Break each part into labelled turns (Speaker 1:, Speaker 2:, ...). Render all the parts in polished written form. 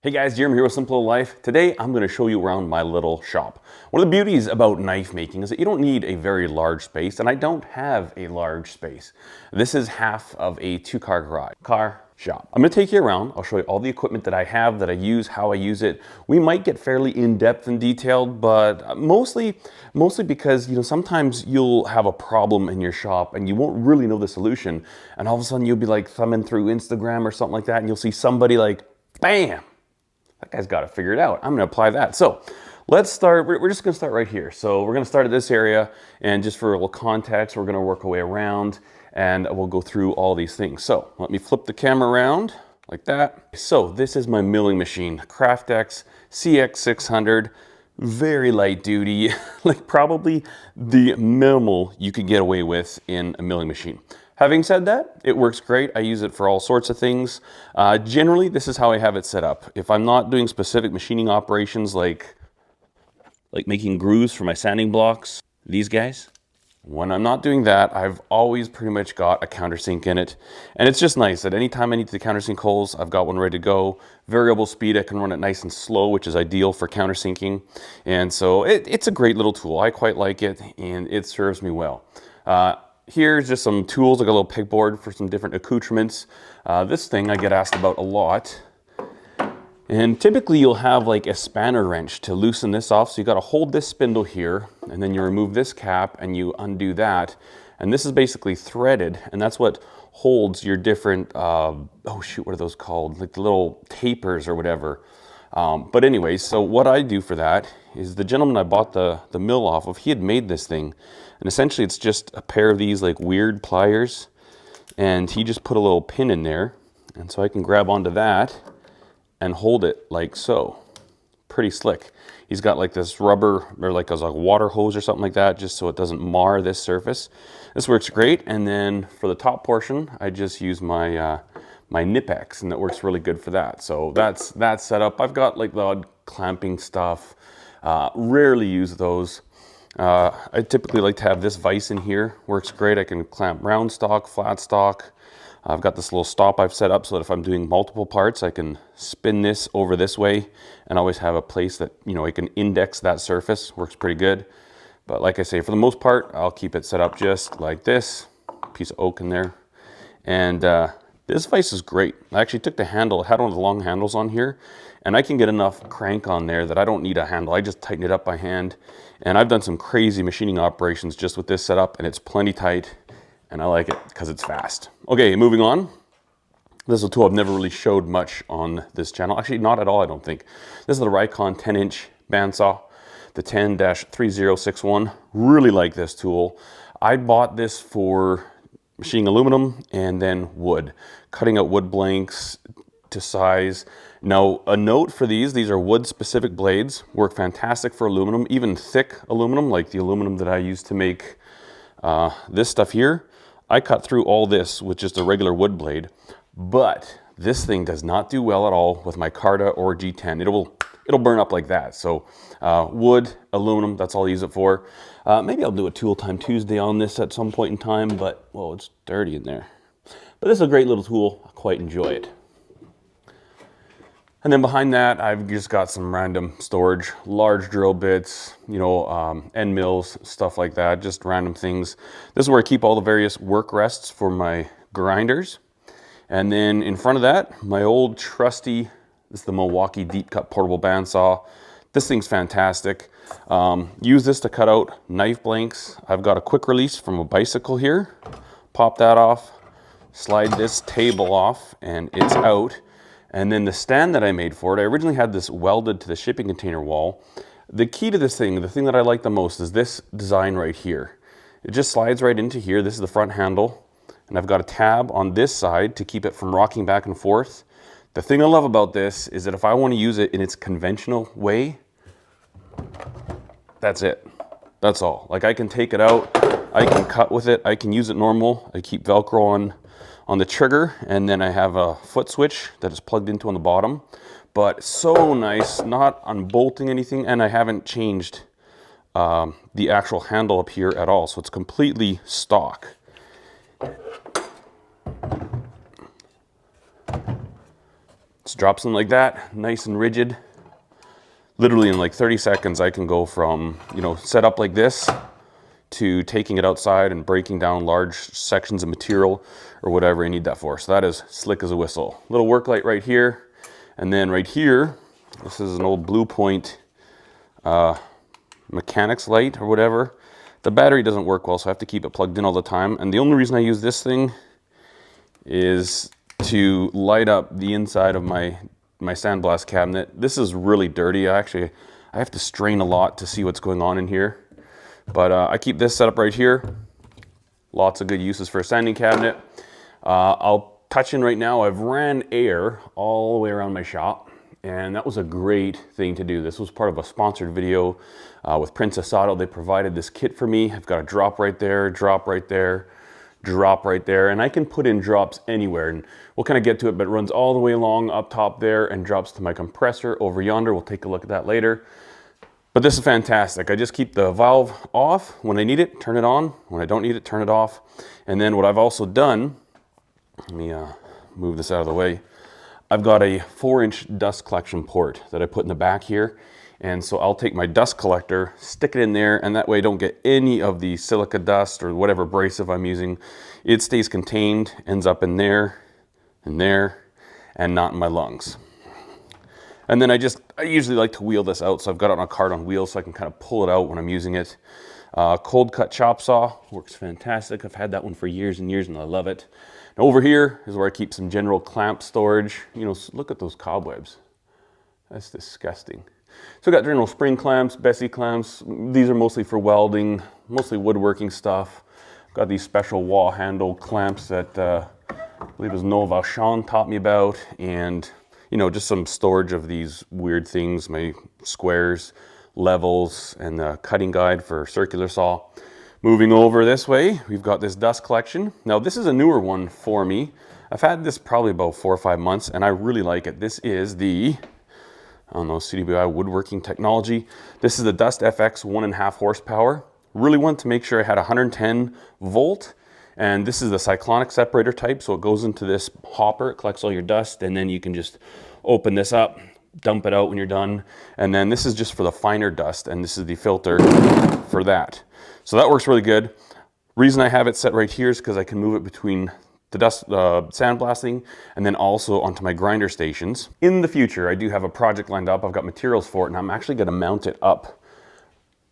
Speaker 1: Hey guys, Jeremy here with Simple Little Life. Today I'm going to show you around my little shop. One of the beauties about knife making is that you don't need a very large space, and I don't have a large space. This is half of a two-car garage, car shop. I'm going to take you around. I'll show you all the equipment that I have, that I use, how I use it. We might get fairly in-depth and detailed, but mostly because sometimes you'll have a problem in your shop and you won't really know the solution, and all of a sudden you'll be like thumbing through Instagram or something like that, and you'll see somebody like, bam! That guy's got to figure it out. I'm going to apply that. So let's start. We're just going to start right here. So we're going to start at this area, and just for a little context, we're going to work our way around and we'll go through all these things. So let me flip the camera around like that. So this is my milling machine, Craftex CX600. Very light duty, like probably the minimal you could get away with in a milling machine. Having said that, it works great. I use it for all sorts of things. Generally, this is how I have it set up. If I'm not doing specific machining operations like making grooves for my sanding blocks, these guys, when I'm not doing that, I've always pretty much got a countersink in it. And it's just nice that anytime I need the countersink holes, I've got one ready to go. Variable speed, I can run it nice and slow, which is ideal for countersinking. And so it's a great little tool. I quite like it, and it serves me well. Here's just some tools, like a little pegboard for some different accoutrements. This thing I get asked about a lot. And typically you'll have like a spanner wrench to loosen this off. So you got to hold this spindle here, and then you remove this cap and you undo that. And this is basically threaded, and that's what holds your different, oh shoot, what are those called? Like the little tapers or whatever. But anyways, so what I do for that is the gentleman I bought the mill off of, he had made this thing. And essentially it's just a pair of these like weird pliers, and he just put a little pin in there. And so I can grab onto that and hold it like so. Pretty slick. He's got like this rubber or like a water hose or something like that, just so it doesn't mar this surface. This works great. And then for the top portion, I just use my my Nipex, and that works really good for that. So that's set up. I've got like the odd clamping stuff. Rarely use those. I typically like to have this vise in here. Works great. I can clamp round stock, flat stock. I've got this little stop I've set up so that if I'm doing multiple parts, I can spin this over this way and always have a place that, I can index that surface. Works pretty good. But like I say, for the most part, I'll keep it set up just like this. Piece of oak in there. And this vise is great. I actually took the handle, it had one of the long handles on here, and I can get enough crank on there that I don't need a handle. I just tighten it up by hand. And I've done some crazy machining operations just with this setup, and it's plenty tight, and I like it because it's fast. Okay, moving on. This is a tool I've never really showed much on this channel. Actually, not at all, I don't think. This is the Rikon 10-inch bandsaw, the 10-3061. Really like this tool. I bought this for machining aluminum and then wood, cutting out wood blanks to size. Now, a note for these are wood specific blades, work fantastic for aluminum, even thick aluminum, like the aluminum that I use to make this stuff here. I cut through all this with just a regular wood blade, but this thing does not do well at all with my Carta or G10. It'll burn up like that. So wood, aluminum, that's all I use it for. Maybe I'll do a Tool Time Tuesday on this at some point in time, but, well, it's dirty in there. But this is a great little tool. I quite enjoy it. And then behind that, I've just got some random storage, large drill bits, end mills, stuff like that, just random things. This is where I keep all the various work rests for my grinders. And then in front of that, my old trusty, this is the Milwaukee Deep Cut Portable Bandsaw. This thing's fantastic. Use this to cut out knife blanks. I've got a quick release from a bicycle here. Pop that off, slide this table off, and it's out. And then the stand that I made for it, I originally had this welded to the shipping container wall. The key to this thing, the thing that I like the most, is this design right here. It just slides right into here. This is the front handle. And I've got a tab on this side to keep it from rocking back and forth. The thing I love about this is that if I want to use it in its conventional way, that's it. That's all. Like, I can take it out, I can cut with it, I can use it normal. I keep Velcro on the trigger, and then I have a foot switch that is plugged into on the bottom. But so nice, not unbolting anything, and I haven't changed the actual handle up here at all, so it's completely stock. Just drops in like that, nice and rigid. Literally in like 30 seconds, I can go from, you know, set up like this to taking it outside and breaking down large sections of material or whatever you need that for. So that is slick as a whistle. Little work light right here. And then right here, this is an old Blue Point mechanics light or whatever. The battery doesn't work well, so I have to keep it plugged in all the time. And the only reason I use this thing is to light up the inside of my sandblast cabinet. This is really dirty. I have to strain a lot to see what's going on in here. But I keep this set up right here. Lots of good uses for a sanding cabinet. I'll touch in right now. I've ran air all the way around my shop, and that was a great thing to do. This was part of a sponsored video with Princess Auto. They provided this kit for me. I've got a drop right there, drop right there, drop right there, and I can put in drops anywhere, and we'll kind of get to it, but it runs all the way along up top there and drops to my compressor over yonder. We'll take a look at that later. But this is fantastic. I just keep the valve off. When I need it, turn it on. When I don't need it, turn it off. And then what I've also done, let me move this out of the way. I've got a 4-inch dust collection port that I put in the back here. And so I'll take my dust collector, stick it in there, and that way I don't get any of the silica dust or whatever abrasive I'm using. It stays contained, ends up in there, and not in my lungs. And then I usually like to wheel this out, so I've got it on a cart on wheels so I can kind of pull it out when I'm using it. Cold cut chop saw works fantastic. I've had that one for years and years and I love it. And over here is where I keep some general clamp storage. You know, look at those cobwebs. That's disgusting. So I've got general spring clamps, Bessie clamps. These are mostly for welding, mostly woodworking stuff. I've got these special wall handle clamps that I believe it was Noah Valchon taught me about, and you know, just some storage of these weird things, my squares, levels, and the cutting guide for circular saw. Moving over this way, we've got this dust collection. Now this is a newer one for me. I've had this probably about 4 or 5 months and I really like it. This is the, I don't know, CWI woodworking technology. This is the Dust FX 1.5 horsepower. Really wanted to make sure I had 110 volt. And this is the cyclonic separator type, so it goes into this hopper, it collects all your dust, and then you can just open this up, dump it out when you're done. And then this is just for the finer dust, and this is the filter for that. So that works really good. Reason I have it set right here is because I can move it between the dust sandblasting and then also onto my grinder stations. In the future, I do have a project lined up. I've got materials for it, and I'm actually going to mount it up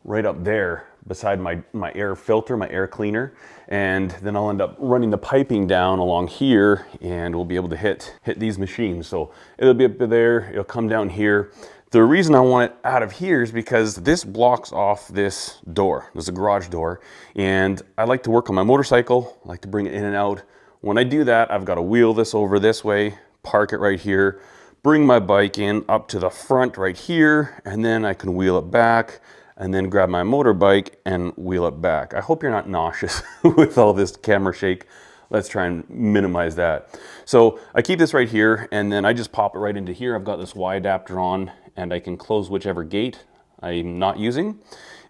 Speaker 1: right up there beside my air filter, my air cleaner, and then I'll end up running the piping down along here, and we'll be able to hit these machines. So it'll be up there, it'll come down here. The reason I want it out of here is because this blocks off this door. There's a garage door, and I like to work on my motorcycle. I like to bring it in and out. When I do that, I've got to wheel this over this way, park it right here, bring my bike in up to the front right here, and then I can wheel it back, and then grab my motorbike and wheel it back. I hope you're not nauseous with all this camera shake. Let's try and minimize that. So I keep this right here, and then I just pop it right into here. I've got this Y adapter on, and I can close whichever gate I'm not using.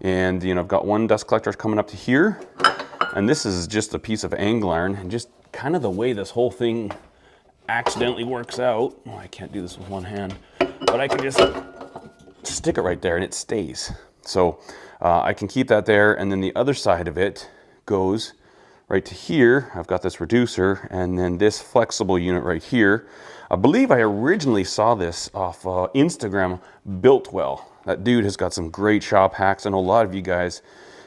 Speaker 1: And you know, I've got one dust collector coming up to here, and this is just a piece of angle iron, and just kind of the way this whole thing accidentally works out. Oh, I can't do this with one hand, but I can just stick it right there and it stays. So I can keep that there, and then the other side of it goes right to here. I've got this reducer, and then this flexible unit right here. I believe I originally saw this off Instagram, Builtwell. That dude has got some great shop hacks. I know a lot of you guys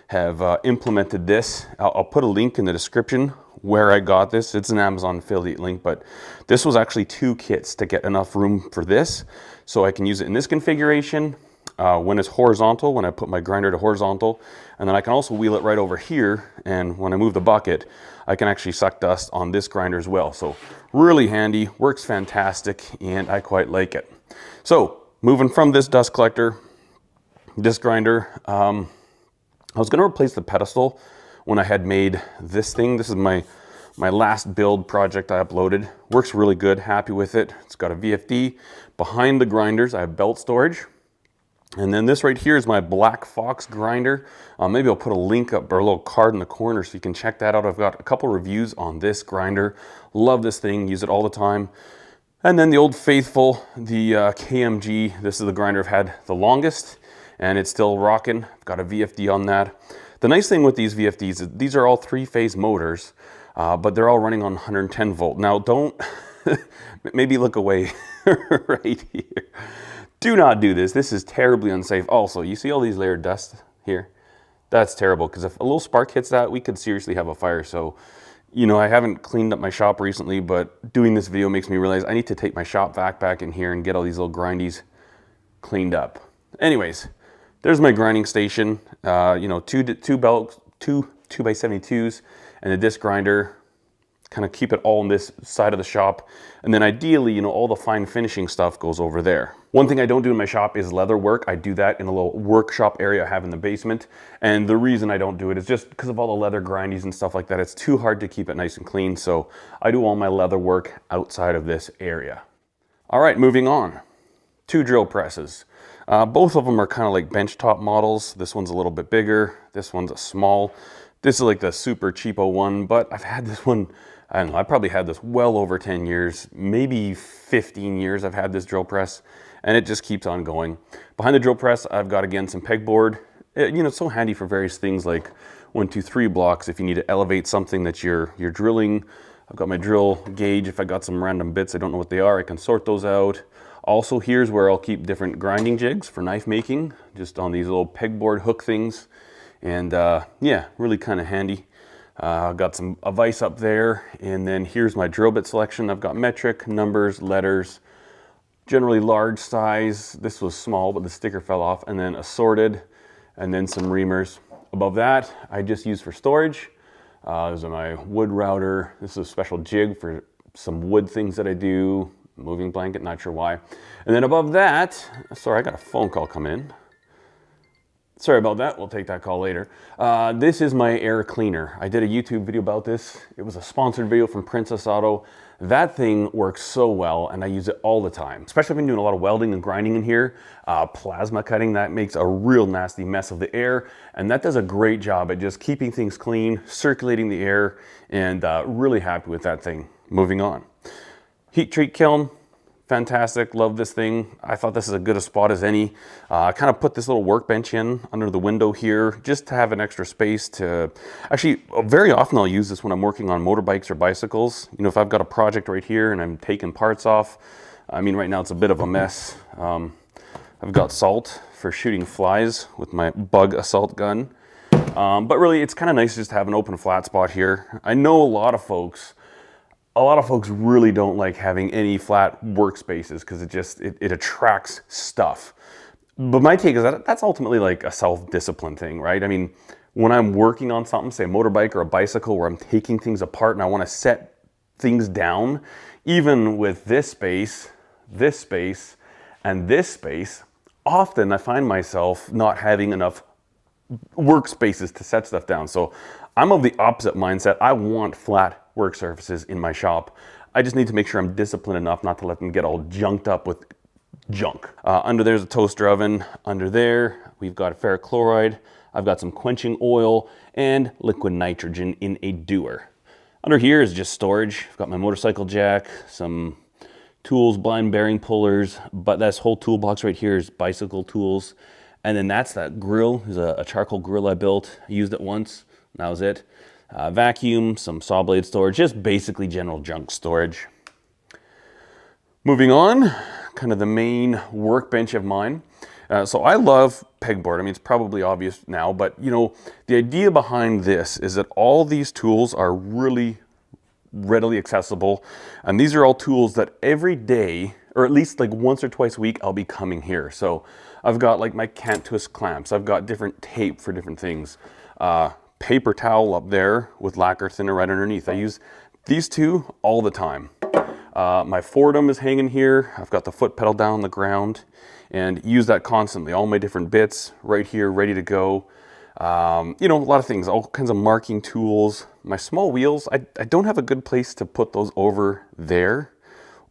Speaker 1: have implemented this. I'll put a link in the description where I got this. It's an Amazon affiliate link, but this was actually 2 kits to get enough room for this. So I can use it in this configuration, when it's horizontal, when I put my grinder to horizontal, and then I can also wheel it right over here, and when I move the bucket, I can actually suck dust on this grinder as well. So really handy, works fantastic, and I quite like it. So moving from this dust collector, this grinder, I was going to replace the pedestal when I had made this thing. This is my last build project I uploaded. Works really good, happy with it. It's got a VFD. Behind the grinders, I have belt storage. And then this right here is my Black Fox grinder. Maybe I'll put a link up or a little card in the corner so you can check that out. I've got a couple reviews on this grinder. Love this thing, use it all the time. And then the old faithful, the KMG. This is the grinder I've had the longest, and it's still rocking. I've got a VFD on that. The nice thing with these VFDs is these are all 3-phase motors, but they're all running on 110 volt. Now don't, maybe look away right here. Do not do this. This is terribly unsafe. Also, you see all these layered dust here? That's terrible, because if a little spark hits that, we could seriously have a fire. So, you know, I haven't cleaned up my shop recently, but doing this video makes me realize I need to take my shop vac back in here and get all these little grindies cleaned up. Anyways, there's my grinding station. You know, two 2x72s and a disc grinder. Kind of keep it all on this side of the shop. And then ideally, you know, all the fine finishing stuff goes over there. One thing I don't do in my shop is leather work. I do that in a little workshop area I have in the basement. And the reason I don't do it is just because of all the leather grindies and stuff like that. It's too hard to keep it nice and clean. So I do all my leather work outside of this area. All right, moving on. 2 drill presses. Both of them are kind of like benchtop models. This one's a little bit bigger. This one's a small. This is like the super cheapo one, but I've had this one, I don't know, I probably had this well over 10 years, maybe 15 years I've had this drill press, and it just keeps on going. Behind the drill press, I've got, again, some pegboard. You know, it's so handy for various things like 1, 2, 3 blocks if you need to elevate something that you're drilling. I've got my drill gauge. If I got some random bits, I don't know what they are, I can sort those out. Also, here's where I'll keep different grinding jigs for knife making, just on these little pegboard hook things. And yeah, really kind of handy. I've got a vise up there, and then here's my drill bit selection. I've got metric, numbers, letters, generally large size. This was small, but the sticker fell off, and then assorted, and then some reamers. Above that, I just use for storage. These are my wood router. This is a special jig for some wood things that I do. Moving blanket, not sure why. And then above that, sorry, I got a phone call come in. Sorry about that, we'll take that call later. This is my air cleaner. I did a YouTube video about this. It was a sponsored video from Princess Auto. That thing works so well, and I use it all the time, especially if I'm doing a lot of welding and grinding in here. Plasma cutting, that makes a real nasty mess of the air, and that does a great job at just keeping things clean, circulating the air, and really happy with that thing. Moving on. Heat treat kiln. Fantastic, love this thing. I thought this is as good a spot as any. I kind of put this little workbench in under the window here just to have an extra space to, actually very often I'll use this when I'm working on motorbikes or bicycles. You know, if I've got a project right here and I'm taking parts off, I mean right now it's a bit of a mess. I've got salt for shooting flies with my bug assault gun. But really it's kind of nice just to have an open flat spot here. I know a lot of folks really don't like having any flat workspaces because it attracts stuff. But my take is that that's ultimately like a self-discipline thing, right? I mean, when I'm working on something, say a motorbike or a bicycle, where I'm taking things apart and I want to set things down, even with this space, and this space, often I find myself not having enough workspaces to set stuff down. So I'm of the opposite mindset. I want flat work surfaces in my shop. I just need to make sure I'm disciplined enough not to let them get all junked up with junk. Under there's a toaster oven. Under there, we've got ferric chloride. I've got some quenching oil and liquid nitrogen in a dewar. Under here is just storage. I've got my motorcycle jack, some tools, blind bearing pullers, but this whole toolbox right here is bicycle tools. And then that's that grill. There's a charcoal grill I built. I used it once. That was it. Vacuum, some saw blade storage, just basically general junk storage. Moving on, kind of the main workbench of mine. So I love pegboard. I mean, it's probably obvious now, but you know, the idea behind this is that all these tools are really readily accessible. And these are all tools that every day, or at least like once or twice a week, I'll be coming here. So I've got like my cant twist clamps. I've got different tape for different things. Paper towel up there with lacquer thinner right underneath. I use these two all the time. My Fordham is hanging here. I've got the foot pedal down on the ground and use that constantly. All my different bits right here, ready to go. You know, a lot of things, all kinds of marking tools. My small wheels, I don't have a good place to put those over there.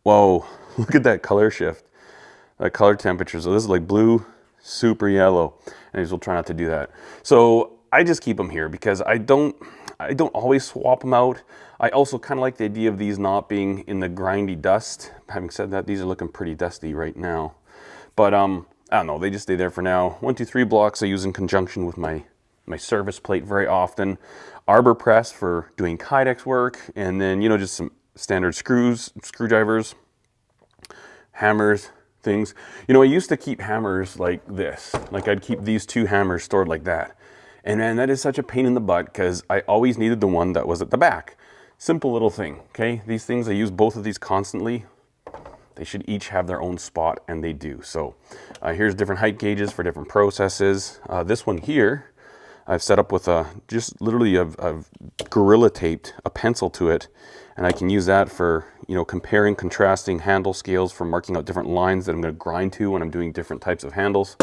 Speaker 1: Whoa, look at that color shift, that color temperature. So this is like blue, super yellow. And we'll try not to do that. So I just keep them here because I don't I don't always swap them out. I also kind of like the idea of these not being in the grindy dust. Having said that, these are looking pretty dusty right now. But I don't know, they just stay there for now. 1, 2, 3 blocks I use in conjunction with my service plate very often. Arbor press for doing kydex work, and then, you know, just some standard screwdrivers, hammers, things. You know, I used to keep hammers like this. Like I'd keep these 2 hammers stored like that. And man, that is such a pain in the butt because I always needed the one that was at the back. Simple little thing, okay? These things, I use both of these constantly. They should each have their own spot, and they do. So here's different height gauges for different processes. This one here, I've set up with just literally I've Gorilla taped a pencil to it, and I can use that for, you know, comparing, contrasting handle scales for marking out different lines that I'm going to grind to when I'm doing different types of handles.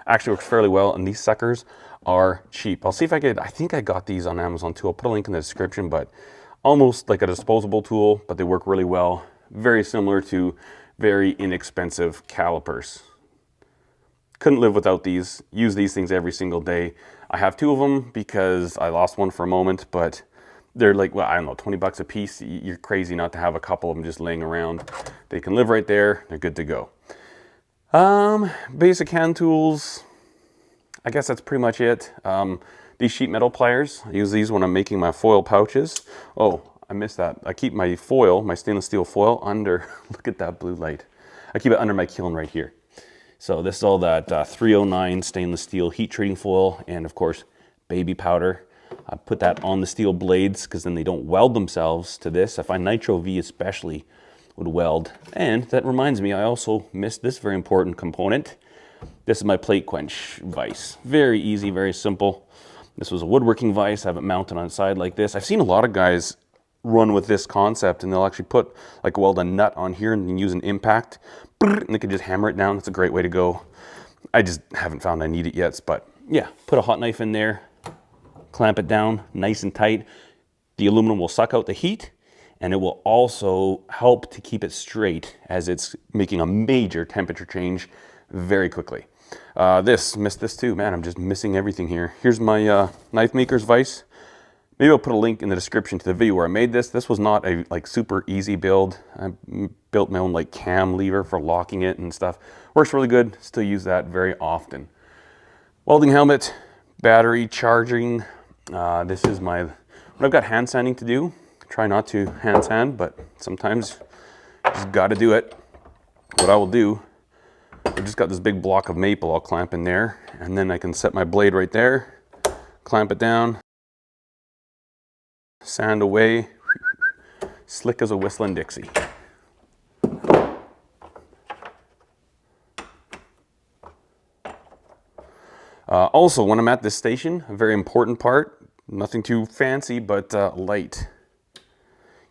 Speaker 1: Actually works fairly well, and these suckers are cheap. I'll see if I could, I think I got these on Amazon too. I'll put a link in the description, but almost like a disposable tool, but they work really well. Very similar to very inexpensive calipers. Couldn't live without these. Use these things every single day. I have 2 of them because I lost one for a moment, but they're like, well, I don't know, 20 bucks a piece. You're crazy not to have a couple of them just laying around. They can live right there. They're good to go. Basic hand tools. I guess that's pretty much it. These sheet metal pliers, I use these when I'm making my foil pouches. Oh, I missed that. I keep my foil, my stainless steel foil under, look at that blue light. I keep it under my kiln right here. So this is all that 309 stainless steel heat treating foil, and of course, baby powder. I put that on the steel blades because then they don't weld themselves to this. I find Nitro V especially would weld. And that reminds me, I also missed this very important component. This is my plate quench vise. Very easy, very simple. This was a woodworking vise. I have it mounted on the side like this. I've seen a lot of guys run with this concept, and they'll actually put, like, weld a nut on here and then use an impact, and they can just hammer it down. It's a great way to go. I just haven't found I need it yet, but yeah, put a hot knife in there, clamp it down nice and tight. The aluminum will suck out the heat, and it will also help to keep it straight as it's making a major temperature change very quickly. Missed this too. Man, I'm just missing everything here. Here's my knife maker's vise. Maybe I'll put a link in the description to the video where I made this. This was not a super easy build. I built my own cam lever for locking it and stuff. Works really good. Still use that very often. Welding helmet, battery charging. This is when I've got hand sanding to do. Try not to hand sand, but sometimes you just got to do it. What I will do, I've just got this big block of maple I'll clamp in there, and then I can set my blade right there, clamp it down, sand away, slick as a whistling Dixie. Also, when I'm at this station, a very important part, nothing too fancy, but light.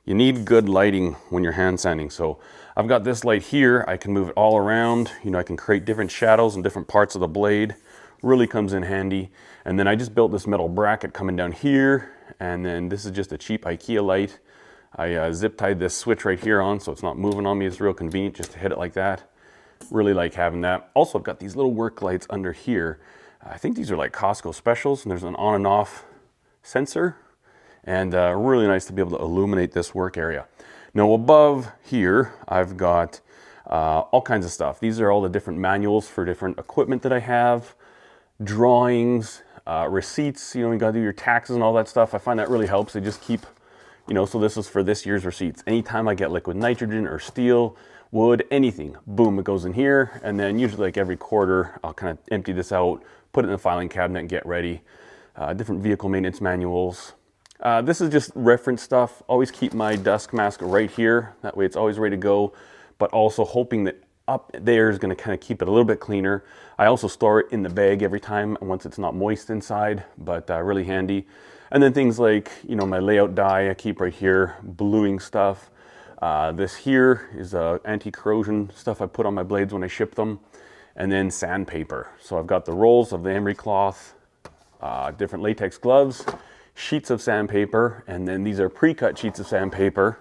Speaker 1: You need good lighting when you're hand sanding. So I've got this light here. I can move it all around. You know, I can create different shadows in different parts of the blade. Really comes in handy. And then I just built this metal bracket coming down here. And then this is just a cheap IKEA light. I zip tied this switch right here on so it's not moving on me. It's real convenient just to hit it like that. Really like having that. Also, I've got these little work lights under here. I think these are like Costco specials, and there's an on and off sensor, and really nice to be able to illuminate this work area. Now above here, I've got all kinds of stuff. These are all the different manuals for different equipment that I have, drawings, receipts. You know, you gotta do your taxes and all that stuff. I find that really helps. They just keep, you know, so this is for this year's receipts. Anytime I get liquid nitrogen or steel, wood, anything, boom, it goes in here. And then usually like every quarter, I'll kind of empty this out, put it in the filing cabinet and get ready. Different vehicle maintenance manuals. This is just reference stuff. Always keep my dust mask right here. That way it's always ready to go, but also hoping that up there is gonna kind of keep it a little bit cleaner. I also store it in the bag every time once it's not moist inside, but really handy. And then things like, you know, my layout die I keep right here, bluing stuff. This here is anti-corrosion stuff I put on my blades when I ship them. And then sandpaper. So I've got the rolls of the emery cloth, different latex gloves, sheets of sandpaper, and then these are pre-cut sheets of sandpaper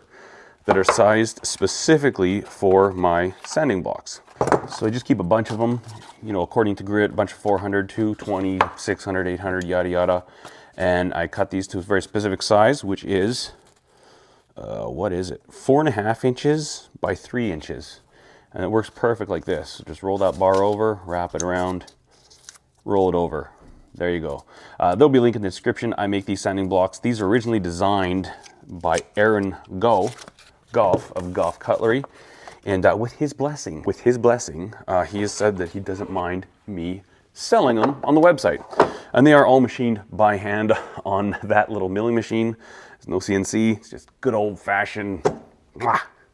Speaker 1: that are sized specifically for my sanding blocks. So I just keep a bunch of them, you know, according to grit, a bunch of 400, 220, 600, 800, yada yada. And I cut these to a very specific size, which is, what is it? 4.5 inches by 3 inches. And it works perfect like this. So just roll that bar over, wrap it around, roll it over. There you go. There'll be a link in the description. I make these sanding blocks. These are originally designed by Aaron Goff of Goff Cutlery. And with his blessing, he has said that he doesn't mind me selling them on the website. And they are all machined by hand on that little milling machine. There's no CNC, it's just good old fashioned.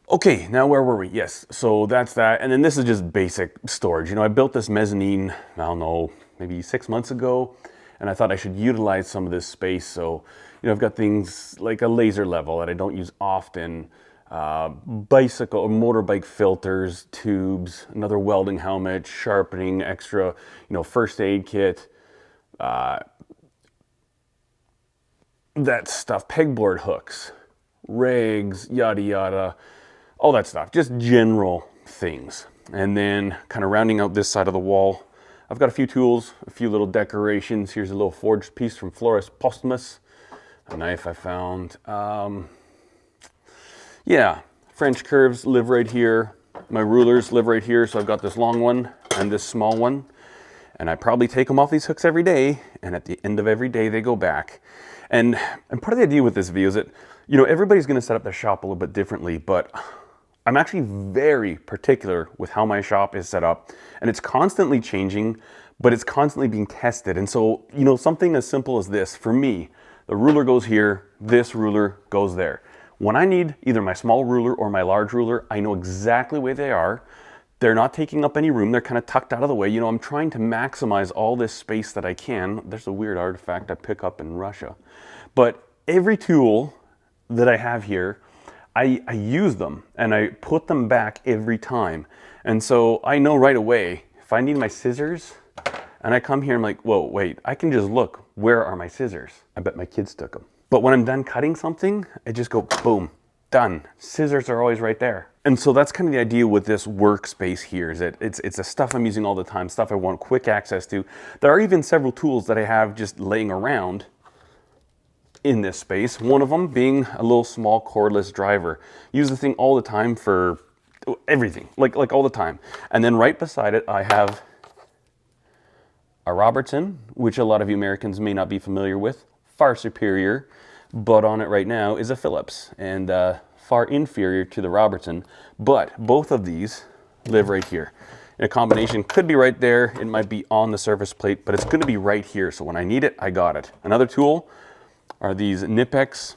Speaker 1: Okay, now where were we? Yes, so that's that. And then this is just basic storage. You know, I built this mezzanine, I don't know, maybe 6 months ago, and I thought I should utilize some of this space. So, you know, I've got things like a laser level that I don't use often, bicycle or motorbike filters, tubes, another welding helmet, sharpening, extra, you know, first aid kit, that stuff, pegboard hooks, rigs, yada yada, all that stuff, just general things. And then kind of rounding out this side of the wall, I've got a few tools, a few little decorations. Here's a little forged piece from Florus Posthumus, a knife I found. Yeah, French curves live right here. My rulers live right here. So I've got this long one and this small one. And I probably take them off these hooks every day. And at the end of every day, they go back. And part of the idea with this video is that, you know, everybody's going to set up their shop a little bit differently, but I'm actually very particular with how my shop is set up, and it's constantly changing, but it's constantly being tested. And so, you know, something as simple as this, for me, the ruler goes here, this ruler goes there. When I need either my small ruler or my large ruler, I know exactly where they are. They're not taking up any room. They're kind of tucked out of the way. You know, I'm trying to maximize all this space that I can. There's a weird artifact I pick up in Russia. But every tool that I have here, I use them and I put them back every time. And so I know right away, if I need my scissors and I come here, I'm like, whoa, wait, I can just look, where are my scissors? I bet my kids took them. But when I'm done cutting something, I just go, boom, done. Scissors are always right there. And so that's kind of the idea with this workspace here, is that it's the stuff I'm using all the time, stuff I want quick access to. There are even several tools that I have just laying around in this space. One of them being a little small cordless driver. Use the thing all the time for everything, like all the time. And then right beside it, I have a Robertson, which a lot of you Americans may not be familiar with. Far superior, but on it right now is a Phillips, and far inferior to the Robertson. But both of these live right here. And a combination could be right there. It might be on the surface plate, but it's going to be right here. So when I need it, I got it. Another tool are these Knipex.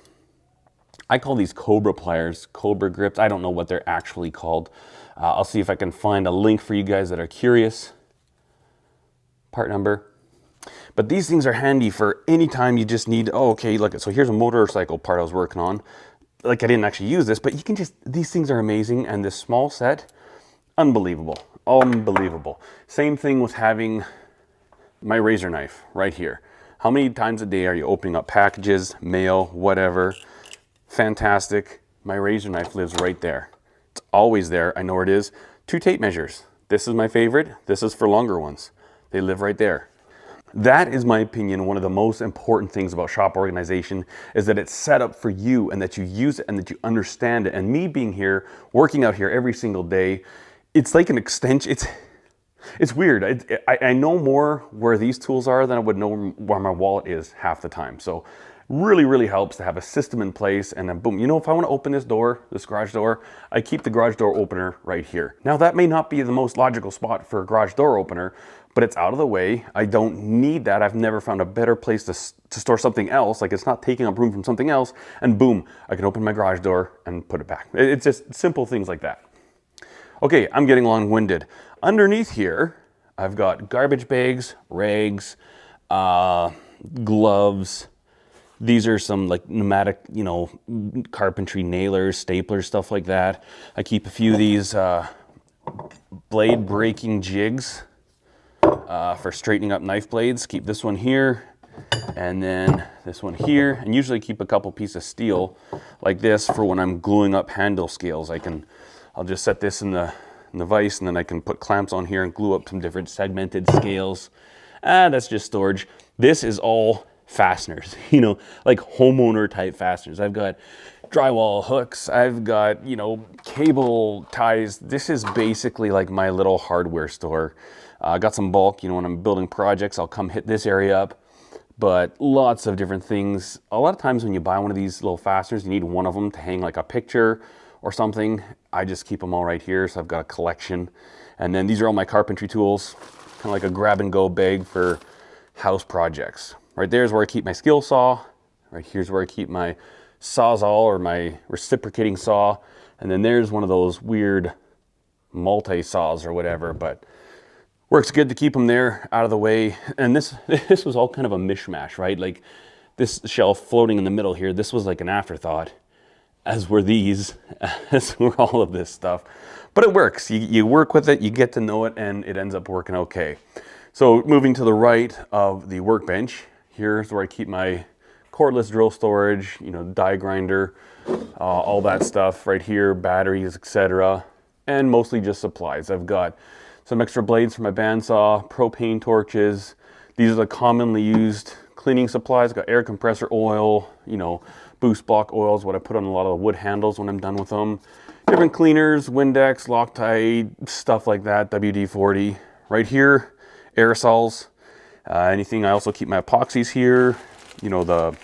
Speaker 1: I call these Cobra pliers, Cobra grips. I don't know what they're actually called. I'll see if I can find a link for you guys that are curious. Part number. But these things are handy for any time you just need, oh, okay, look, so here's a motorcycle part I was working on. Like, I didn't actually use this, but you can just, these things are amazing. And this small set, unbelievable, unbelievable. Same thing with having my razor knife right here. How many times a day are you opening up packages, mail, whatever? Fantastic. My razor knife lives right there. It's always there. I know where it is. 2 tape measures. This is my favorite. This is for longer ones. They live right there. That is, my opinion, one of the most important things about shop organization, is that it's set up for you and that you use it and that you understand it. And me being here, working out here every single day, it's like an extension. It's weird. I know more where these tools are than I would know where my wallet is half the time. So really, really helps to have a system in place. And then boom, you know, if I want to open this door, this garage door, I keep the garage door opener right here. Now that may not be the most logical spot for a garage door opener, but it's out of the way. I don't need that. I've never found a better place to store something else. Like, it's not taking up room from something else. And boom, I can open my garage door and put it back. It's just simple things like that. Okay, I'm getting long-winded. Underneath here, I've got garbage bags, rags, gloves. These are some like pneumatic, you know, carpentry nailers, staplers, stuff like that. I keep a few of these blade breaking jigs for straightening up knife blades. Keep this one here, and then this one here, and usually keep a couple pieces of steel like this for when I'm gluing up handle scales. I'll just set this in the vise, and then I can put clamps on here and glue up some different segmented scales. That's just storage. This is all fasteners, you know, like homeowner type fasteners. I've got drywall hooks, I've got, you know, cable ties. This is basically like my little hardware store. I got some bulk, you know, when I'm building projects, I'll come hit this area up, but lots of different things. A lot of times when you buy one of these little fasteners, you need one of them to hang like a picture or something. I just keep them all right here, so I've got a collection. And then these are all my carpentry tools, kind of like a grab and go bag for house projects. Right there's where I keep my skill saw. Right here's where I keep my Sawzall or my reciprocating saw. And then there's one of those weird multi-saws or whatever, but works good to keep them there out of the way. And this was all kind of a mishmash, right? Like this shelf floating in the middle here, this was like an afterthought, as were these, as were all of this stuff. But it works. You work with it, you get to know it, and it ends up working okay. So moving to the right of the workbench, here's where I keep my cordless drill storage, you know, die grinder, all that stuff right here, batteries, etc. And mostly just supplies. I've got some extra blades for my bandsaw, propane torches. These are the commonly used cleaning supplies. I've got air compressor oil, you know, boost block oils, what I put on a lot of the wood handles when I'm done with them. Different cleaners, Windex, Loctite, stuff like that, WD-40. Right here, aerosols, anything. I also keep my epoxies here, you know, the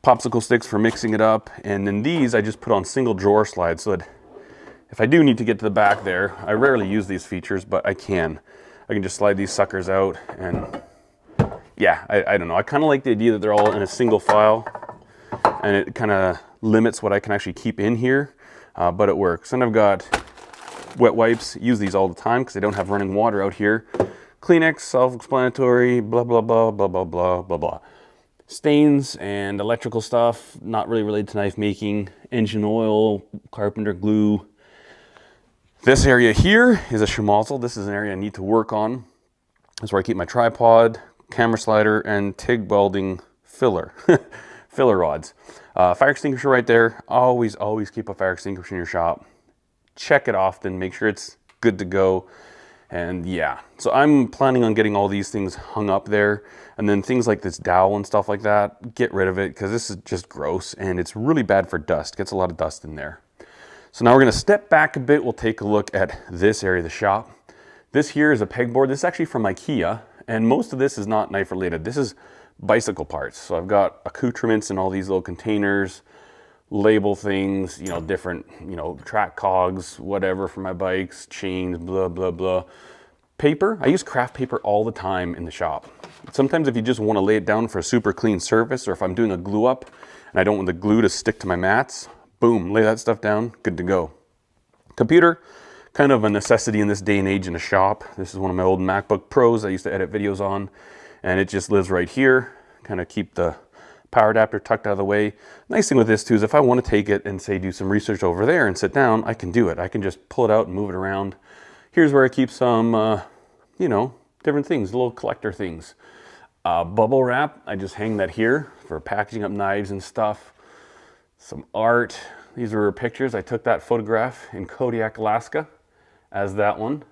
Speaker 1: popsicle sticks for mixing it up. And then these I just put on single drawer slides so that if I do need to get to the back there, I rarely use these features, but I can just slide these suckers out. And yeah, I don't know. I kind of like the idea that they're all in a single file, and it kind of limits what I can actually keep in here, but it works. And I've got wet wipes. Use these all the time because I don't have running water out here. Kleenex, self-explanatory, blah, blah, blah, blah, blah, blah, blah, blah. Stains and electrical stuff, not really related to knife making. Engine oil, carpenter glue. This area here is a schmozzle. This is an area I need to work on. That's where I keep my tripod, camera slider, and TIG welding filler, filler rods. Fire extinguisher right there. Always keep a fire extinguisher in your shop. Check it often, make sure it's good to go. And yeah, so I'm planning on getting all these things hung up there. And then things like this dowel and stuff like that, get rid of it because this is just gross and it's really bad for dust. Gets a lot of dust in there. So now we're gonna step back a bit. We'll take a look at this area of the shop. This here is a pegboard. This is actually from IKEA, and most of this is not knife related. This is bicycle parts. So I've got accoutrements in all these little containers, label things, you know, different, you know, track cogs, whatever for my bikes, chains, blah, blah, blah. Paper, I use craft paper all the time in the shop. Sometimes if you just want to lay it down for a super clean surface, or if I'm doing a glue up and I don't want the glue to stick to my mats, boom, lay that stuff down, good to go. Computer, kind of a necessity in this day and age in a shop. This is one of my old MacBook Pros I used to edit videos on, and it just lives right here. Kind of keep the power adapter tucked out of the way. Nice thing with this too is if I want to take it and say do some research over there and sit down, I can do it. I can just pull it out and move it around. Here's where I keep some, you know, different things, little collector things. Bubble wrap, I just hang that here for packaging up knives and stuff. Some art. These were pictures. I took that photograph in Kodiak, Alaska as that one.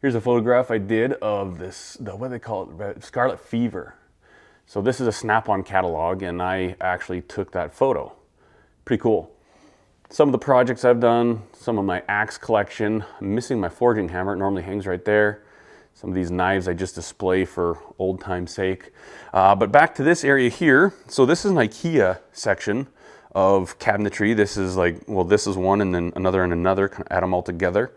Speaker 1: Here's a photograph I did of this, what do they call it? Scarlet fever. So this is a Snap-on catalog, and I actually took that photo. Pretty cool. Some of the projects I've done, some of my axe collection. I'm missing my forging hammer. It normally hangs right there. Some of these knives I just display for old time's sake. But back to this area here. So this is an IKEA section of cabinetry. This is like, well, this is one and then another and another, kind of add them all together.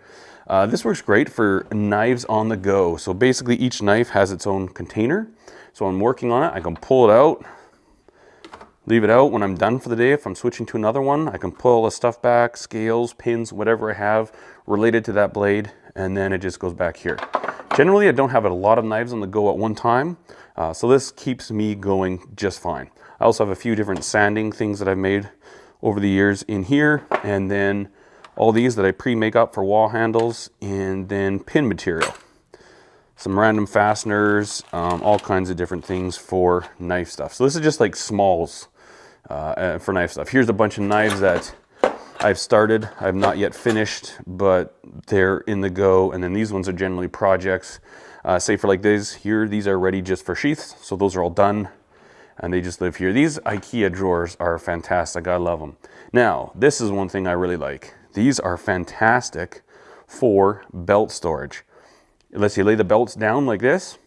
Speaker 1: This works great for knives on the go. So basically each knife has its own container. So I'm working on it, I can pull it out, leave it out when I'm done for the day. If I'm switching to another one, I can pull all the stuff back, scales, pins, whatever I have related to that blade, and then it just goes back here. Generally, I don't have a lot of knives on the go at one time, so this keeps me going just fine. I also have a few different sanding things that I've made over the years in here, and then all these that I pre-make up for wall handles, and then pin material. Some random fasteners, all kinds of different things for knife stuff. So this is just like smalls for knife stuff. Here's a bunch of knives that I've started. I've not yet finished, but they're in the go. And then these ones are generally projects. Say for like this here, these are ready just for sheaths. So those are all done. and they just live here. These IKEA drawers are fantastic. I love them. Now, this is one thing I really like. These are fantastic for belt storage. Let's say lay the belts down like this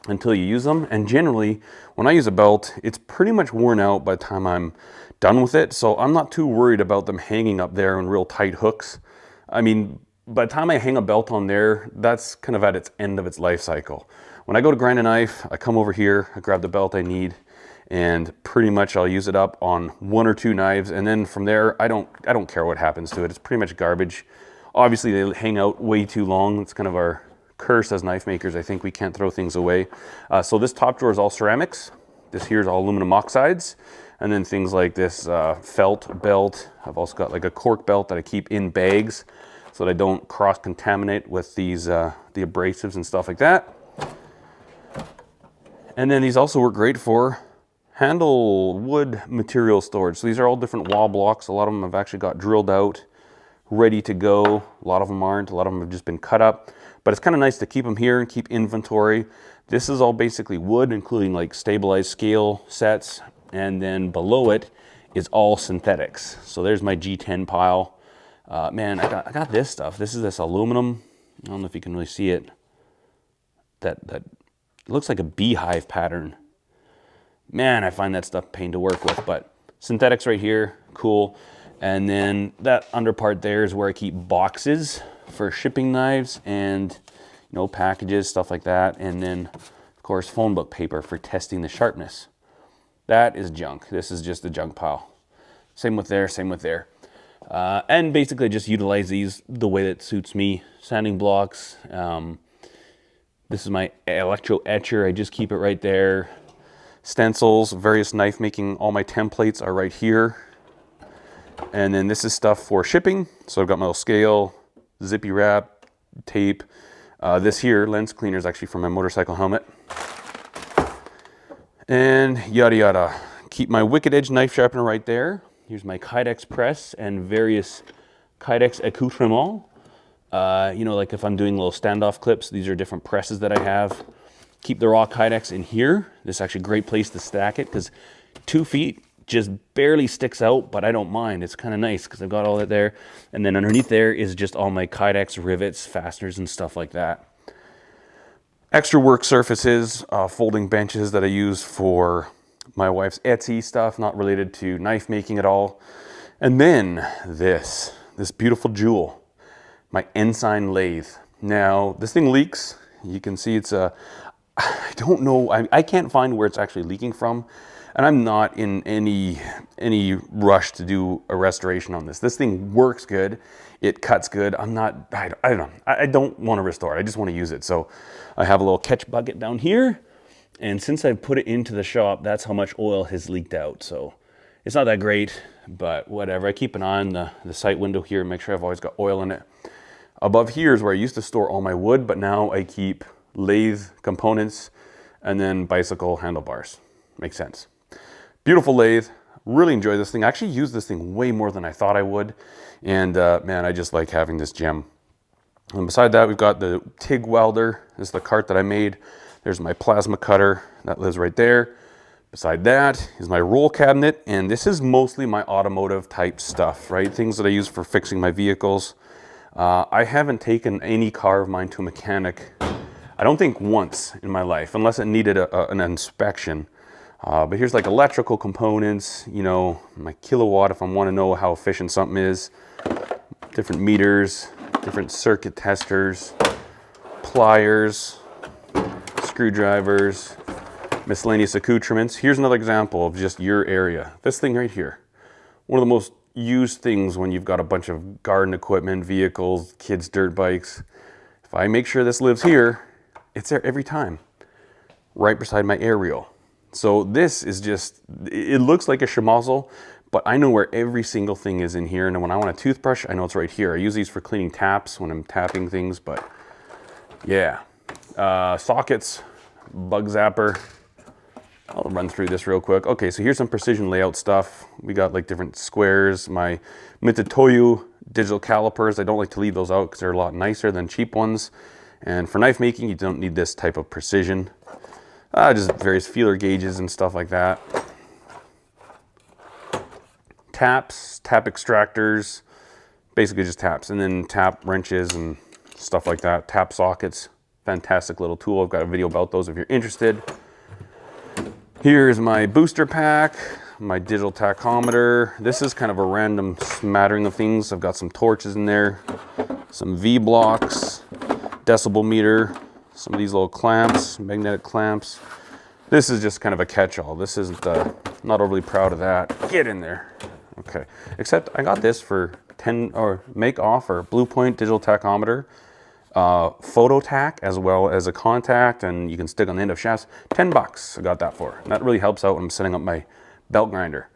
Speaker 1: until you use them. And generally, when I use a belt, it's pretty much worn out by the time I'm done with it. So I'm not too worried about them hanging up there in real tight hooks. I mean, by the time I hang a belt on there, that's kind of at its end of its life cycle. When I go to grind a knife, I come over here, I grab the belt I need, and pretty much I'll use it up on 1 or 2 knives. And then from there, I don't care what happens to it. It's pretty much garbage. Obviously, they hang out way too long. It's kind of our curse as knife makers. I think we can't throw things away. So this top drawer is all ceramics. This here is all aluminum oxides. And then things like this felt belt. I've also got like a cork belt that I keep in bags so that I don't cross-contaminate with these the abrasives and stuff like that. And then these also work great for handle wood material storage. So these are all different wall blocks. A lot of them have actually got drilled out, ready to go. A lot of them aren't. A lot of them have just been cut up. But it's kind of nice to keep them here and keep inventory. This is all basically wood, including like stabilized scale sets. And then below it is all synthetics. So there's my G10 pile. Man, I got this stuff. This is this aluminum. I don't know if you can really see it. That it looks like a beehive pattern. Man, I find that stuff a pain to work with, but synthetics right here, cool. And then that under part there is where I keep boxes for shipping knives and, you know, packages, stuff like that. And then, of course, phone book paper for testing the sharpness. That is junk. This is just a junk pile. Same with there, same with there. And basically just utilize these the way that suits me. Sanding blocks. This is my electro etcher. I just keep it right there. Stencils, various knife making, all my templates are right here. And then this is stuff for shipping. So I've got my little scale, zippy wrap, tape. This here, lens cleaner, is actually for my motorcycle helmet. And yada yada. Keep my Wicked Edge knife sharpener right there. Here's my Kydex press and various Kydex accoutrements. You know, like if I'm doing little standoff clips, these are different presses that I have. Keep the raw Kydex in here. This is actually a great place to stack it because 2 feet just barely sticks out, but I don't mind. It's kind of nice because I've got all that there. And then underneath there is just all my Kydex rivets, fasteners, and stuff like that. Extra work surfaces, folding benches that I use for my wife's Etsy stuff, not related to knife making at all. And then this beautiful jewel, my Ensign lathe. Now, this thing leaks. You can see it's a, I don't know, I can't find where it's actually leaking from. And I'm not in any rush to do a restoration on this. This thing works good. It cuts good. I don't know. I don't want to restore it. I just want to use it. So I have a little catch bucket down here. And since I put it into the shop, that's how much oil has leaked out. So it's not that great, but whatever. I keep an eye on the sight window here and make sure I've always got oil in it. Above here is where I used to store all my wood, but now I keep lathe components and then bicycle handlebars. Makes sense. Beautiful lathe. Really enjoy this thing. I actually use this thing way more than I thought I would. And man, I just like having this gem. And beside that, we've got the TIG welder. This is the cart that I made. There's my plasma cutter that lives right there. Beside that is my roll cabinet. And this is mostly my automotive type stuff, right? Things that I use for fixing my vehicles. I haven't taken any car of mine to a mechanic, I don't think once in my life, unless it needed an inspection. But here's like electrical components, you know, my kilowatt if I want to know how efficient something is, different meters, different circuit testers, pliers, screwdrivers, miscellaneous accoutrements. Here's another example of just your area. This thing right here, one of the most used things when you've got a bunch of garden equipment, vehicles, kids' dirt bikes. If I make sure this lives here, it's there every time, right beside my aerial. So this is just, it looks like a schmozzle, but I know where every single thing is in here. And when I want a toothbrush, I know it's right here. I use these for cleaning taps when I'm tapping things, but yeah. Sockets, bug zapper. I'll run through this real quick. Okay, so here's some precision layout stuff. We got like different squares, my Mitutoyo digital calipers. I don't like to leave those out because they're a lot nicer than cheap ones. And for knife making, you don't need this type of precision. Just various feeler gauges and stuff like that. Taps, tap extractors, basically just taps, and then tap wrenches and stuff like that. Tap sockets, fantastic little tool. I've got a video about those if you're interested. Here's my booster pack, my digital tachometer. This is kind of a random smattering of things. I've got some torches in there, some V-blocks, decibel meter, some of these little clamps, magnetic clamps. This is just kind of a catch-all. This isn't, not overly proud of that. Get in there. Okay, except I got this for 10, or make offer, Blue Point digital tachometer, photo tack, as well as a contact, and you can stick on the end of shafts. $10 I got that for. And that really helps out when I'm setting up my belt grinder.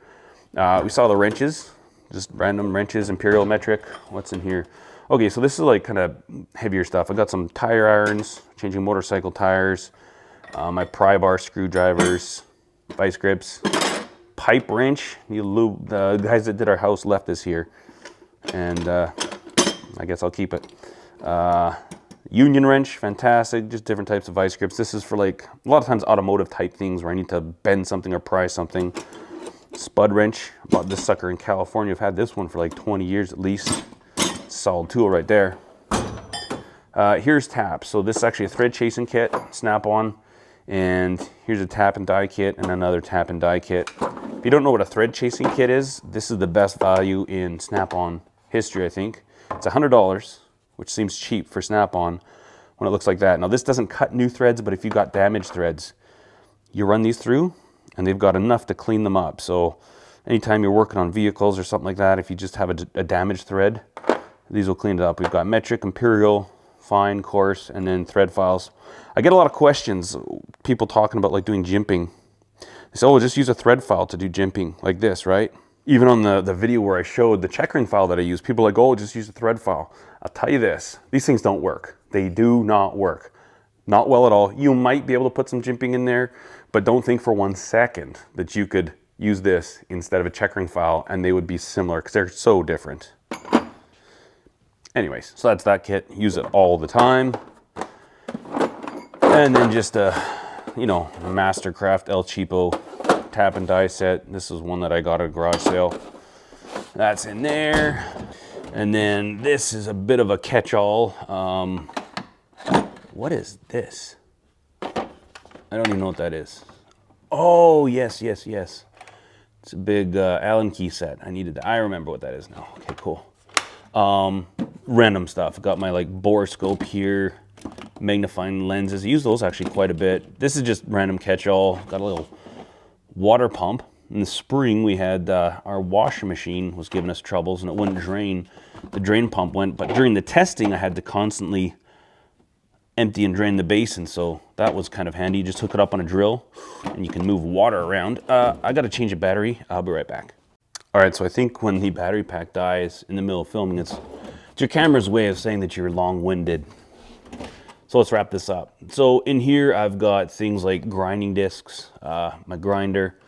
Speaker 1: We saw the wrenches, just random wrenches, imperial metric. What's in here? Okay, so this is like kind of heavier stuff. I got some tire irons, changing motorcycle tires, my pry bar screwdrivers, vice grips, pipe wrench. The guys that did our house left this here, and I guess I'll keep it. Union wrench, fantastic. Just different types of vice grips. This is for like a lot of times automotive type things where I need to bend something or pry something. Spud wrench. Bought this sucker in California. I've had this one for like 20 years at least. Solid tool right there. Here's taps. So this is actually a thread chasing kit, snap-on, and here's a tap and die kit and another tap and die kit. If you don't know what a thread chasing kit is, this is the best value in snap-on history, I think. It's $100, which seems cheap for snap-on when it looks like that. Now this doesn't cut new threads, but if you've got damaged threads, you run these through and they've got enough to clean them up. So anytime you're working on vehicles or something like that, if you just have a damaged thread, these will clean it up. We've got metric, imperial, fine, coarse, and then thread files. I get a lot of questions, people talking about like doing jimping. They say, oh, just use a thread file to do jimping like this, right? Even on the video where I showed the checkering file that I use, people are like, oh, just use a thread file. I'll tell you this, these things don't work. They do not work. Not well at all. You might be able to put some jimping in there, but don't think for 1 second that you could use this instead of a checkering file and they would be similar because they're so different. Anyways, so that's that kit. Use it all the time. And then just a, Mastercraft El Cheapo tap and die set. This is one that I got at a garage sale. That's in there. And then this is a bit of a catch-all. What is this? I don't even know what that is. Oh, yes. It's a big Allen key set. I needed that. I remember what that is now. Okay, cool. Random stuff. Got my like borescope here, magnifying lenses. I use those actually quite a bit. This is just random catch-all. Got a little water pump. In the spring we had our washing machine was giving us troubles and it wouldn't drain. The drain pump went, but during the testing I had to constantly empty and drain the basin, so that was kind of handy. You just hook it up on a drill and you can move water around. I got to change a battery. I'll be right back. All right, so I think when the battery pack dies in the middle of filming, it's your camera's way of saying that you're long-winded. So let's wrap this up. So in here, I've got things like grinding discs, my grinder,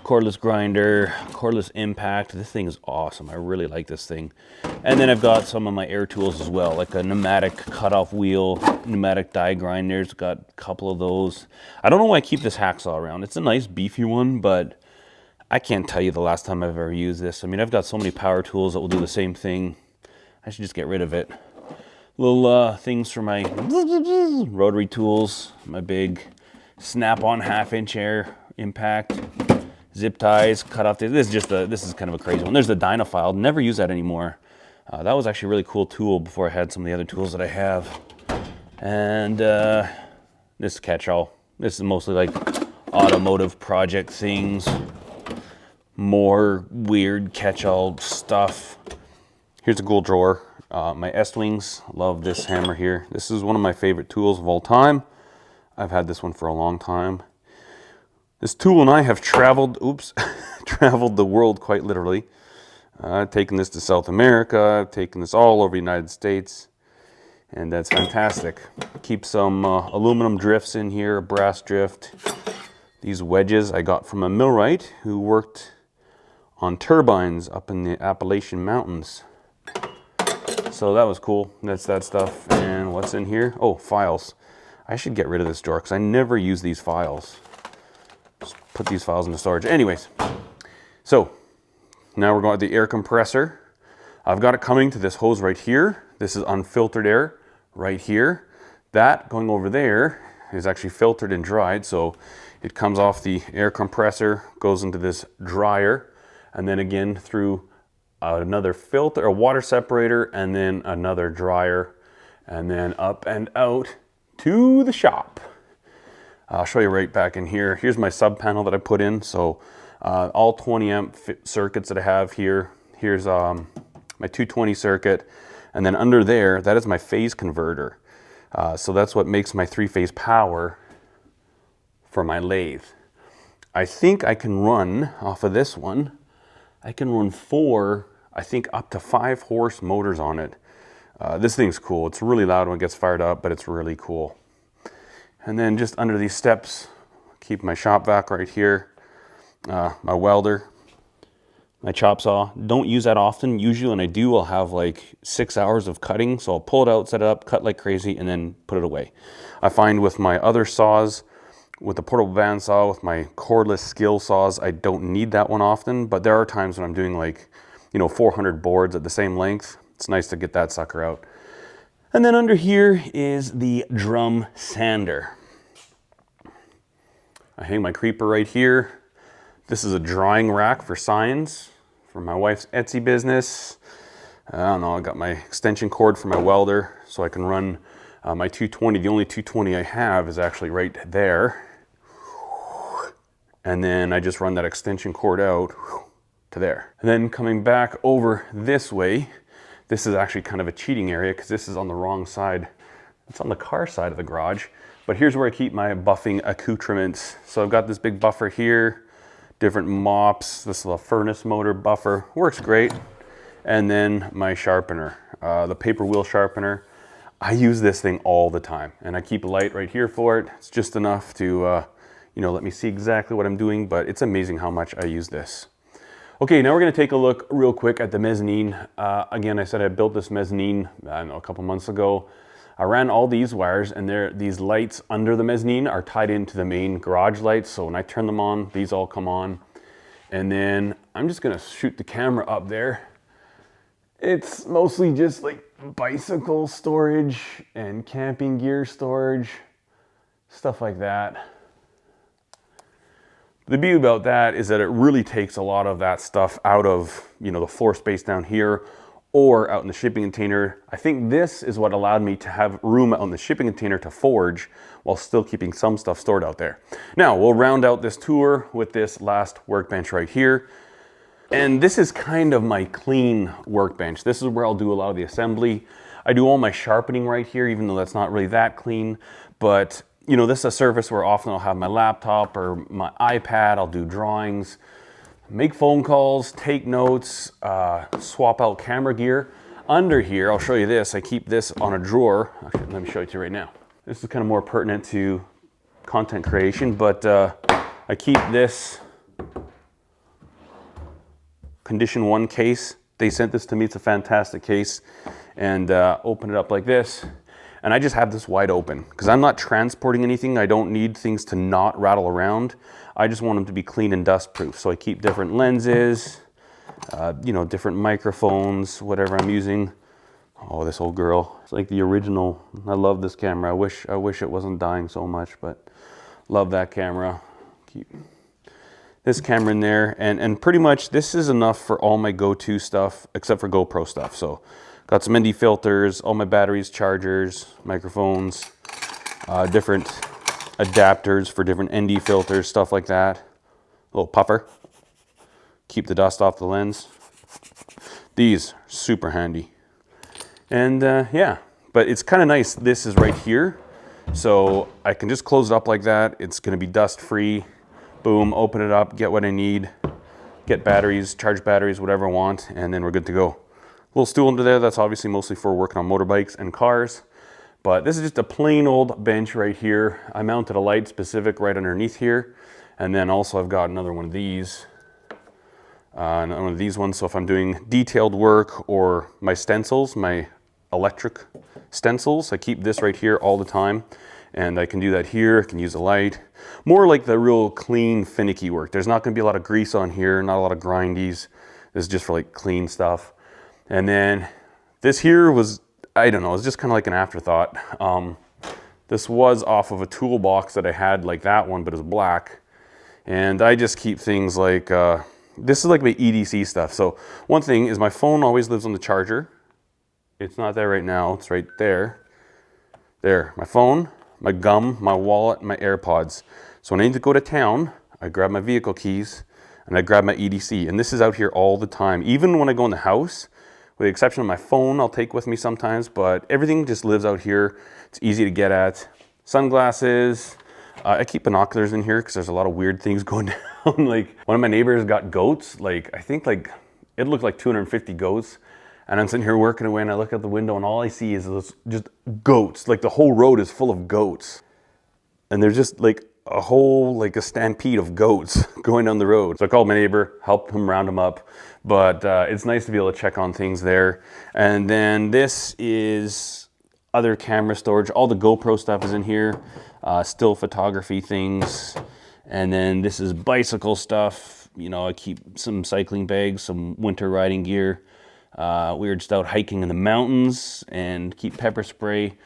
Speaker 1: cordless grinder, cordless impact. This thing is awesome. I really like this thing. And then I've got some of my air tools as well, like a pneumatic cutoff wheel, pneumatic die grinders. Got a couple of those. I don't know why I keep this hacksaw around. It's a nice beefy one, but I can't tell you the last time I've ever used this. I mean, I've got so many power tools that will do the same thing. I should just get rid of it. Little things for my rotary tools, my big snap-on half-inch air impact, zip ties, cut off. This is kind of a crazy one. There's the Dynafile. Never use that anymore. That was actually a really cool tool before I had some of the other tools that I have. And this catch-all. This is mostly like automotive project things. More weird catch-all stuff. Here's a gold drawer. My S-Wings. Love this hammer here. This is one of my favorite tools of all time. I've had this one for a long time. This tool and I have traveled, traveled the world quite literally. I've taken this to South America. I've taken this all over the United States. And that's fantastic. Keep some aluminum drifts in here, a brass drift. These wedges I got from a millwright who worked on turbines up in the Appalachian Mountains. So that was cool. That's that stuff. And what's in here? Oh, files. I should get rid of this drawer because I never use these files. Just put these files into storage. Anyways, so now we're going to the air compressor. I've got it coming to this hose right here. This is unfiltered air right here. That going over there is actually filtered and dried. So it comes off the air compressor, goes into this dryer, and then again through another filter, a water separator, and then another dryer, and then up and out to the shop. I'll show you right back in here. Here's my sub panel that I put in. So all 20 amp circuits that I have here. Here's my 220 circuit, and then under there, that is my phase converter. So that's what makes my 3-phase power for my lathe. I think I can run off of this one. I can run 4, I think up to 5 horse motors on it. This thing's cool. It's really loud when it gets fired up, but it's really cool. And then just under these steps, keep my shop vac right here, my welder, my chop saw. Don't use that often. Usually when I do, I'll have like 6 hours of cutting. So I'll pull it out, set it up, cut like crazy, and then put it away. I find with my other saws, with the portable bandsaw, with my cordless skill saws, I don't need that one often, but there are times when I'm doing like, 400 boards at the same length. It's nice to get that sucker out. And then under here is the drum sander. I hang my creeper right here. This is a drawing rack for signs for my wife's Etsy business. I don't know, I got my extension cord for my welder so I can run my 220. The only 220 I have is actually right there. And then I just run that extension cord out to there. And then coming back over this way, this is actually kind of a cheating area because this is on the wrong side. It's on the car side of the garage. But here's where I keep my buffing accoutrements. So I've got this big buffer here, different mops. This is a furnace motor buffer, works great. And then my sharpener, the paper wheel sharpener. I use this thing all the time, and I keep a light right here for it. It's just enough to, let me see exactly what I'm doing, but it's amazing how much I use this. Okay, now we're gonna take a look real quick at the mezzanine. Again, I said I built this mezzanine, I don't know, a couple months ago. I ran all these wires, and these lights under the mezzanine are tied into the main garage lights. So when I turn them on, these all come on. And then I'm just gonna shoot the camera up there. It's mostly just like bicycle storage and camping gear storage, stuff like that. The beauty about that is that it really takes a lot of that stuff out of, the floor space down here or out in the shipping container. I think this is what allowed me to have room out in the shipping container to forge while still keeping some stuff stored out there. Now we'll round out this tour with this last workbench right here. And this is kind of my clean workbench. This is where I'll do a lot of the assembly. I do all my sharpening right here, even though that's not really that clean. But this is a surface where often I'll have my laptop or my iPad. I'll do drawings, make phone calls, take notes, swap out camera gear. Under here, I'll show you this. I keep this on a drawer. Actually, let me show it to you right now. This is kind of more pertinent to content creation, but I keep this Condition 1 case. They sent this to me. It's a fantastic case. And open it up like this. And I just have this wide open because I'm not transporting anything. I don't need things to not rattle around. I just want them to be clean and dust proof. So I keep different lenses, different microphones, whatever I'm using. Oh, this old girl. It's like the original. I love this camera. I wish it wasn't dying so much, but love that camera. Keep this camera in there. And pretty much this is enough for all my go-to stuff except for GoPro stuff. So got some ND filters, all my batteries, chargers, microphones, different adapters for different ND filters, stuff like that. A little puffer, keep the dust off the lens. These are super handy. And yeah, but it's kind of nice. This is right here. So I can just close it up like that. It's gonna be dust free. Boom, open it up, get what I need, get batteries, charge batteries, whatever I want, and then we're good to go. Little stool under there, that's obviously mostly for working on motorbikes and cars. But this is just a plain old bench right here. I mounted a light specific right underneath here. And then also I've got another one of these. One of these ones, so if I'm doing detailed work or my stencils, my electric stencils, I keep this right here all the time. And I can do that here. I can use a light. More like the real clean, finicky work. There's not going to be a lot of grease on here, not a lot of grindies. This is just for like clean stuff. And then this here was, I don't know, it's just kind of like an afterthought. This was off of a toolbox that I had like that one, but it was black. And I just keep things like, this is like my EDC stuff. So one thing is my phone always lives on the charger. It's not there right now, it's right there. There, my phone, my gum, my wallet, my AirPods. So when I need to go to town, I grab my vehicle keys and I grab my EDC. And this is out here all the time. Even when I go in the house, with the exception of my phone, I'll take with me sometimes, but everything just lives out here. It's easy to get at. Sunglasses. I keep binoculars in here because there's a lot of weird things going down. Like one of my neighbors got goats. Like I think like it looked like 250 goats. And I'm sitting here working away and I look out the window and all I see is just goats. Like the whole road is full of goats. And there's just like a stampede of goats going down the road. So I called my neighbor, helped him round them up. But it's nice to be able to check on things there. And then this is other camera storage. All the GoPro stuff is in here. Still photography things. And then this is bicycle stuff. You know, I keep some cycling bags, some winter riding gear. We were just out hiking in the mountains and keep pepper spray.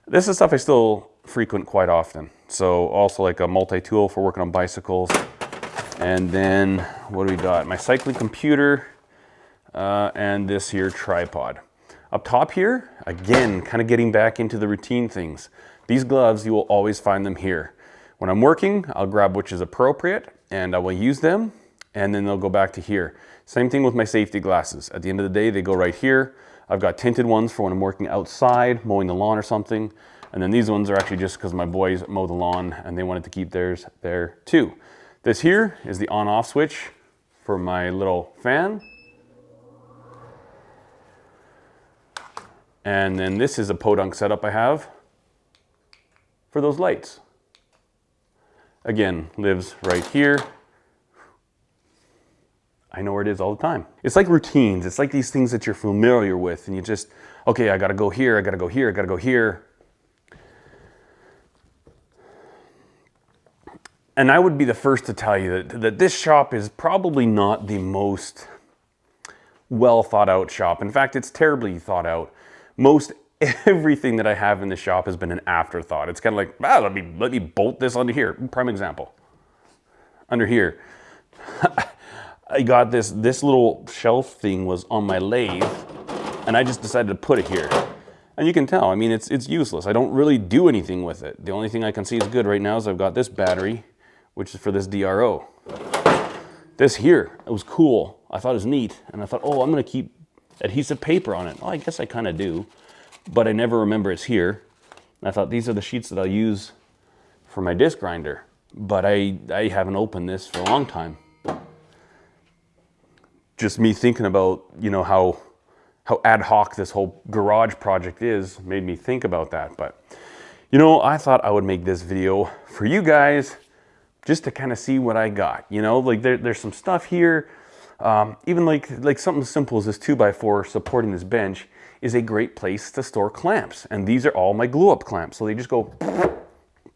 Speaker 1: This is stuff I still frequent quite often. So also like a multi-tool for working on bicycles. And then what do we got? My cycling computer and this here tripod. Up top here, again, kind of getting back into the routine things. These gloves, you will always find them here. When I'm working, I'll grab which is appropriate and I will use them and then they'll go back to here. Same thing with my safety glasses. At the end of the day, they go right here. I've got tinted ones for when I'm working outside, mowing the lawn or something. And then these ones are actually just because my boys mow the lawn and they wanted to keep theirs there too. This here is the on-off switch for my little fan. And then this is a podunk setup I have for those lights. Again, lives right here. I know where it is all the time. It's like routines. It's like these things that you're familiar with and you just, okay, I gotta go here, I gotta go here, I gotta go here. And I would be the first to tell you that this shop is probably not the most well thought out shop. In fact, it's terribly thought out. Most everything that I have in the shop has been an afterthought. It's kind of like, let me bolt this onto here. Prime example. Under here. I got this little shelf thing was on my lathe and I just decided to put it here. And you can tell, I mean, it's useless. I don't really do anything with it. The only thing I can see is good right now is I've got this battery, which is for this DRO. This here, it was cool. I thought it was neat. And I thought, oh, I'm gonna keep adhesive paper on it. Well, I guess I kind of do, but I never remember it's here. And I thought these are the sheets that I'll use for my disc grinder, but I haven't opened this for a long time. Just me thinking about, you know, how ad hoc this whole garage project is made me think about that. But, you know, I thought I would make this video for you guys just to kind of see what I got. You know, like there's some stuff here. Even like something simple as this 2x4 supporting this bench is a great place to store clamps. And these are all my glue up clamps. So they just go,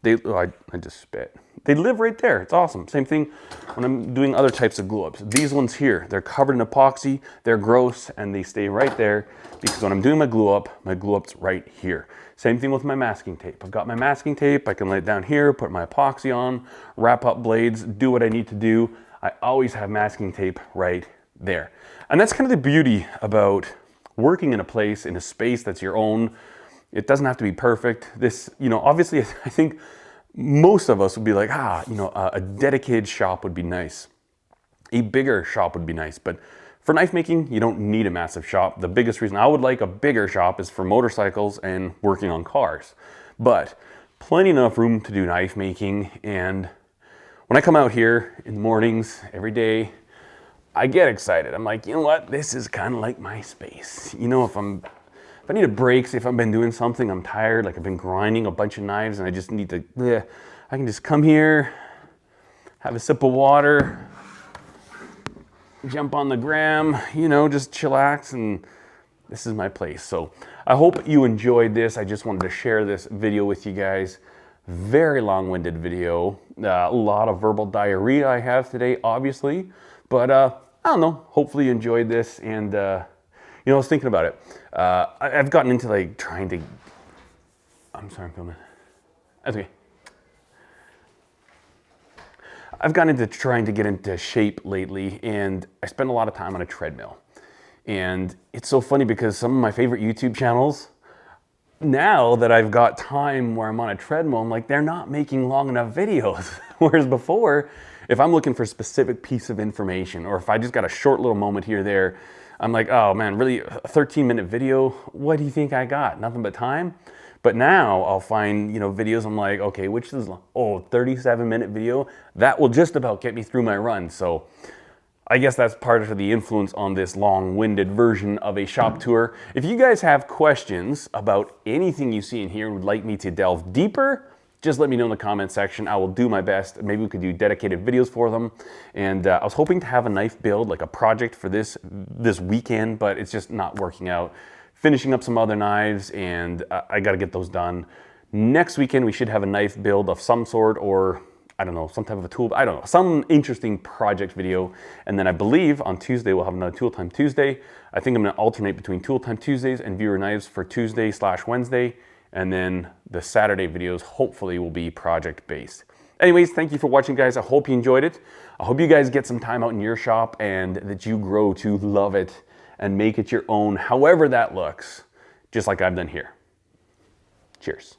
Speaker 1: I just spit. They live right there. It's awesome. Same thing when I'm doing other types of glue ups. These ones here, they're covered in epoxy, they're gross, and they stay right there because when I'm doing my glue up's right here. Same thing with my masking tape. I've got my masking tape, I can lay it down here, put my epoxy on, wrap up blades, do what I need to do. I always have masking tape right there. And that's kind of the beauty about working in a place, in a space that's your own. It doesn't have to be perfect. This, you know, obviously I think most of us would be like, you know, a dedicated shop would be nice. A bigger shop would be nice. But for knife making, you don't need a massive shop. The biggest reason I would like a bigger shop is for motorcycles and working on cars. But plenty enough room to do knife making. And when I come out here in the mornings, every day, I get excited. I'm like, you know what? This is kind of like my space. You know, if I need a break, say if I've been doing something, I'm tired, like I've been grinding a bunch of knives and I just need to, I can just come here, have a sip of water, jump on the gram, you know, just chillax, and this is my place. So I hope you enjoyed this. I just wanted to share this video with you guys. very long-winded video. A lot of verbal diarrhea I have today, obviously, but I don't know, hopefully you enjoyed this. And you know, I was thinking about it. I've gotten into like trying to, I'm sorry, I'm filming. That's okay. I've gotten into trying to get into shape lately, and I spend a lot of time on a treadmill. And it's so funny because some of my favorite YouTube channels, now that I've got time where I'm on a treadmill, I'm like, they're not making long enough videos. Whereas before, if I'm looking for a specific piece of information, or if I just got a short little moment here or there, I'm like, oh man, really, a 13-minute video? What do you think I got? Nothing but time? But now I'll find, you know, videos, I'm like, okay, which is, 37-minute video? That will just about get me through my run. So I guess that's part of the influence on this long-winded version of a shop tour. If you guys have questions about anything you see in here and would like me to delve deeper, just let me know in the comment section. I will do my best. Maybe we could do dedicated videos for them. And I was hoping to have a knife build, like a project for this weekend, but it's just not working out. Finishing up some other knives, and I gotta get those done. Next weekend we should have a knife build of some sort, or I don't know, some type of a tool, I don't know, some interesting project video. And then I believe on Tuesday we'll have another Tool Time Tuesday. I think I'm gonna alternate between Tool Time Tuesdays and viewer knives for Tuesday/Wednesday. And then the Saturday videos hopefully will be project based. Anyways, thank you for watching, guys. I hope you enjoyed it. I hope you guys get some time out in your shop and that you grow to love it and make it your own, however that looks, just like I've done here. Cheers.